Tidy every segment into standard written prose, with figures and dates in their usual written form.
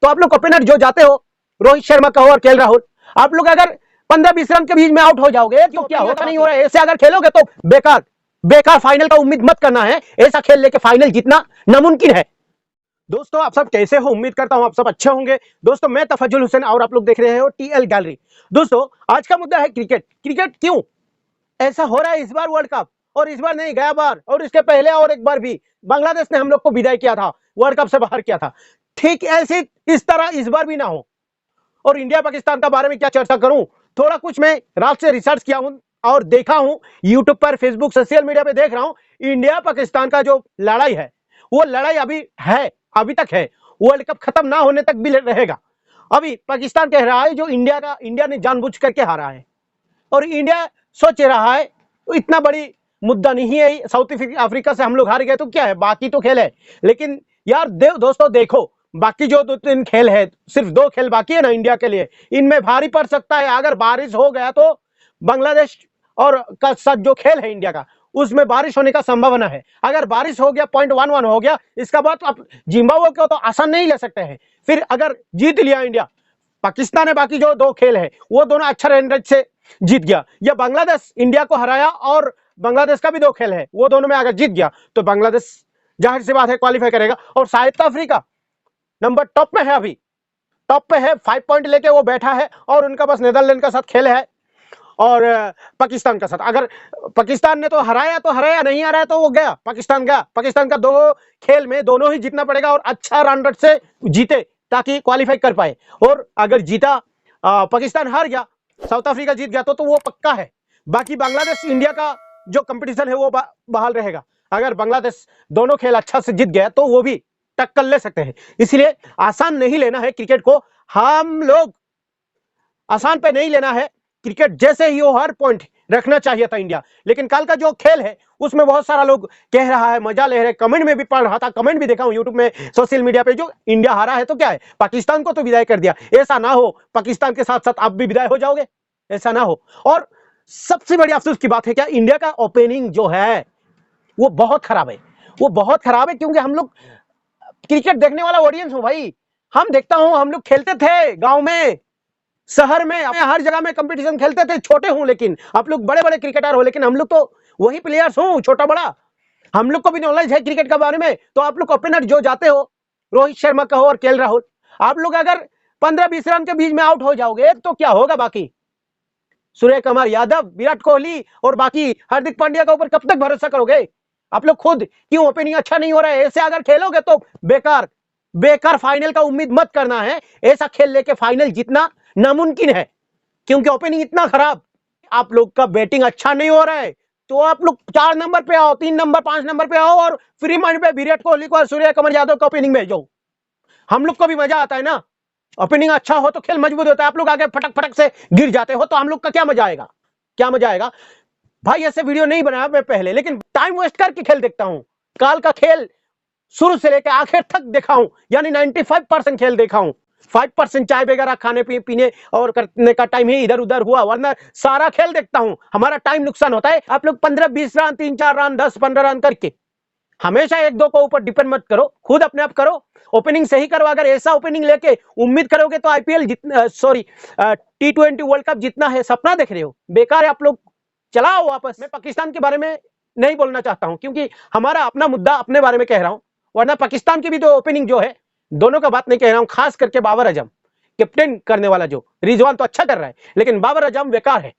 तो आप लोग ओपनर जो जाते हो, रोहित शर्मा कहो और केएल राहुल, आप लोग अगर 15-20 रन के बीच में आउट हो जाओगे तो क्या होगा? नहीं हो रहा है। ऐसे अगर खेलोगे तो बेकार बेकार, फाइनल का उम्मीद मत करना है। ऐसा खेल लेके फाइनल जीतना नामुमकिन है। दोस्तों आप सब कैसे हो? उम्मीद करता हूं आप सब अच्छे होंगे। दोस्तों मैं तफज्जुल हुसैन और आप लोग देख रहे हो टीएल गैलरी। दोस्तों आज का मुद्दा है क्रिकेट। क्रिकेट क्यों ऐसा हो रहा है इस बार वर्ल्ड कप, और इस बार नहीं गया बार, और इसके पहले और एक बार भी बांग्लादेश ने हम लोग को विदाई किया था, वर्ल्ड कप से बाहर किया था। ठीक ऐसे इस तरह इस बार भी ना हो। और इंडिया पाकिस्तान का बारे में क्या चर्चा करूं, थोड़ा कुछ मैं रात से रिसर्च किया हूं और देखा हूं, यूट्यूब पर, फेसबुक, सोशल मीडिया पे देख रहा हूं। इंडिया पाकिस्तान का जो लड़ाई है वो लड़ाई अभी तक है, वर्ल्ड कप खत्म ना होने तक भी रहेगा। अभी पाकिस्तान कह रहा है जो इंडिया ने जानबूझ करके हारा है, और इंडिया सोच रहा है इतना बड़ी मुद्दा नहीं है, साउथ अफ्रीका से हम लोग हार गए तो क्या है, बाकी तो खेल है। लेकिन यार दोस्तों देखो, बाकी जो 2-3 खेल है, सिर्फ 2 खेल बाकी है ना इंडिया के लिए, इनमें भारी पड़ सकता है। अगर बारिश हो गया तो बांग्लादेश और का साथ जो खेल है इंडिया का, उसमें बारिश होने का संभावना है। अगर बारिश हो गया, 0.11 हो गया, इसका बाद आप जिम्बाब्वे को तो आसान नहीं ले सकते हैं। फिर अगर जीत लिया इंडिया, पाकिस्तान ने बाकी जो 2 खेल है वो दोनों अच्छा रन रेट से जीत गया, या बांग्लादेश इंडिया को हराया और बांग्लादेश का भी 2 खेल है वो दोनों में अगर जीत गया तो बांग्लादेश जाहिर सी बात है क्वालिफाई करेगा। और साउथ अफ्रीका नंबर टॉप में है, अभी टॉप पे है, 5 पॉइंट लेके वो बैठा है, और उनका बस नीदरलैंड का साथ खेल है और पाकिस्तान का साथ। अगर पाकिस्तान ने तो हराया, नहीं हराया तो वो गया, पाकिस्तान गया। पाकिस्तान का 2 खेल में दोनों ही जीतना पड़ेगा और अच्छा रन रेट से जीते ताकि क्वालिफाई कर पाए। और अगर जीता पाकिस्तान हार गया, साउथ अफ्रीका जीत गया तो वो पक्का है। बाकी बांग्लादेश इंडिया का जो कंपटीशन है वो बहाल रहेगा। अगर बांग्लादेश दोनों खेल अच्छा से जीत गया तो वो भी टक्कर ले सकते हैं। इसलिए आसान नहीं लेना है क्रिकेट को, हम लोग आसान पे नहीं लेना है। क्रिकेट जैसे ही हो हर पॉइंट रखना चाहिए था इंडिया। लेकिन कल का जो खेल है उसमें बहुत सारा लोग कह रहा है, मजा ले रहे, कमेंट में भी पढ़ रहा था, कमेंट भी देखा हूं यूट्यूब में, सोशल मीडिया पे, जो इंडिया हारा है तो क्या है, पाकिस्तान को तो विदाई कर दिया। ऐसा ना हो पाकिस्तान के साथ साथ आप भी विदाई हो जाओगे, ऐसा ना हो। और सबसे बड़ी अफसोस की बात है क्या, इंडिया का ओपनिंग जो है वो बहुत खराब है, वो बहुत खराब है। क्योंकि हम लोग क्रिकेट देखने वाला ऑडियंस हो भाई, हम देखता हूं, हम लोग खेलते थे गांव में, शहर में, हर जगह में कंपटीशन खेलते थे। छोटे हूं लेकिन आप लोग बड़े बड़े क्रिकेटर हो, लेकिन हम लोग तो वही प्लेयर्स हूं, छोटा बड़ा, हम लोग को भी नॉलेज है क्रिकेट के बारे में। तो आप लोग ओपनर जो जाते हो, रोहित शर्मा कहो और केएल राहुल, आप लोग अगर 15-20 रन के बीच में आउट हो जाओगे तो क्या होगा? बाकी सूर्य कुमार यादव, विराट कोहली और बाकी हार्दिक पांड्या के ऊपर कब तक भरोसा करोगे? आप लोग खुद क्यों ओपनिंग अच्छा नहीं हो रहा है? ऐसे अगर खेलोगे तो बेकार फाइनल का उम्मीद मत करना है। ऐसा खेल लेके फाइनल जीतना नामुमकिन है, क्योंकि ओपनिंग इतना खराब। आप लोग का बैटिंग अच्छा नहीं हो रहा है तो आप लोग 4 नंबर पे आओ, 3 नंबर, 5 नंबर पे आओ, और फ्री माइंड पे विराट कोहली को और सूर्य कुमार यादव को ओपनिंग में जाओ। हम लोग को भी मजा आता है ना, ओपनिंग अच्छा हो तो खेल मजबूत होता है। आप लोग आगे फटक फटक से गिर जाते हो तो हम लोग का क्या मजा आएगा? क्या मजा आएगा भाई? ऐसे वीडियो नहीं बनाया मैं पहले, लेकिन टाइम वेस्ट करके खेल देखता हूं। काल का खेल शुरू से लेकर आखिर तक देखा हूं, यानी 95% खेल देखा हूं। 5% चाय वगैरह खाने पीने और करने का टाइम ही इधर उधर हुआ, वरना सारा खेल देखता हूं। हमारा टाइम नुकसान होता है। आप लोग 15-20 रन, 3-4 रन, 10-15 रन करके हमेशा 1-2 को ऊपर डिपेंड मत करो, खुद अपने आप करो, ओपनिंग सही करो। अगर ऐसा ओपनिंग लेके उम्मीद करोगे तो आईपीएल T20 वर्ल्ड कप जितना है सपना देख रहे हो, बेकार है। आप लोग चलाओ वापस। मैं पाकिस्तान के बारे में नहीं बोलना चाहता हूं, क्योंकि हमारा अपना मुद्दा, अपने बारे में कह रहा हूं। वरना पाकिस्तान की भी जो ओपनिंग जो है, दोनों का बात नहीं कह रहा हूं, खास करके बाबर आजम कैप्टन करने वाला, जो रिजवान तो अच्छा कर रहा है, लेकिन बाबर आजम बेकार है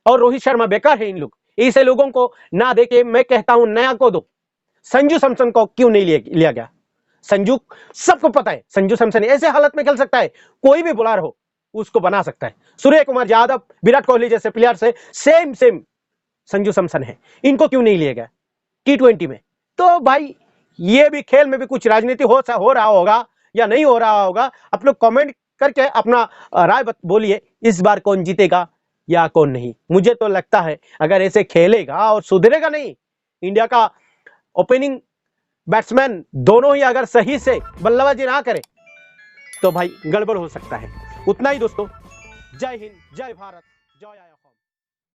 और रोहित शर्मा बेकार है। इन लोग, ऐसे लोगों को ना देके मैं कहता हूं नया को दो। संजू सैमसन को क्यों नहीं लिया गया? संजू, सबको पता है संजू सैमसन ऐसे हालत में खेल सकता है, कोई भी बॉलर हो उसको बना सकता है। सूर्य कुमार यादव, विराट कोहली जैसे प्लेयर से सेम संजू सैमसन है, इनको क्यों नहीं लिया गया T20 में? तो भाई ये भी खेल में भी कुछ राजनीति हो रहा होगा या नहीं हो रहा होगा। आप लोग कमेंट करके अपना राय बोलिए, इस बार कौन जीतेगा या कौन नहीं। मुझे तो लगता है अगर ऐसे खेलेगा और सुधरेगा नहीं, इंडिया का ओपनिंग बैट्समैन दोनों ही अगर सही से बल्लेबाजी ना करे तो भाई गड़बड़ हो सकता है। उतना ही दोस्तों, जय हिंद, जय भारत, जय आया।